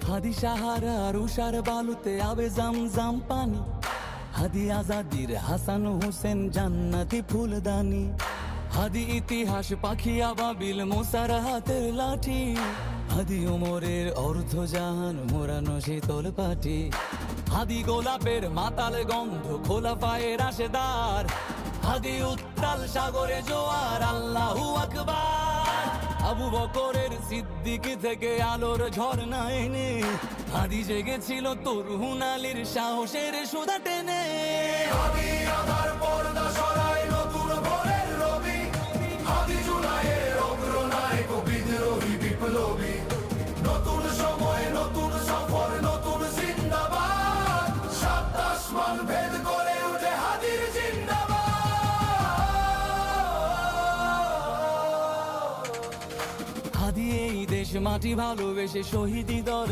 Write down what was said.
হাদি সাহারার উষার বালুতে আবে জামজাম পানি, হাদি আজাদির হাসান হোসেন জান্নাতি ফুলদানি, হাদি ইতিহাস পাখি আবাবিল মোসার হাতের লাঠি, হাদি ওমরের অর্ধ জাহান মোরানো শীতল পাটি, হাদি গোলাপের মাতাল গন্ধ খোলা পায়ের আশেদার, হাদি উত্তাল সাগরে জোয়ার আল্লাহু আকবার। আবু বকরের সিদ্দিক থেকে আলোর ঝর্ণা এনে হাদি জেগেছিল তরুণ আলীর সাহসের সুধা টেনে। হাদি আধার পর্দা সরায় নতুন ভোরের রবি, হাদি জুলাইয়ের অগ্রনায়ক বিদ্রোহী বিপ্লবী, নতুন সময় নতুন সফর নতুন জিন্দাবাদ, সাত আসমান ভেদ করে উঠে হাদির জিন্দাবাদ। হাদি এই দেশ মাটি ভালোবেসে শহীদি দর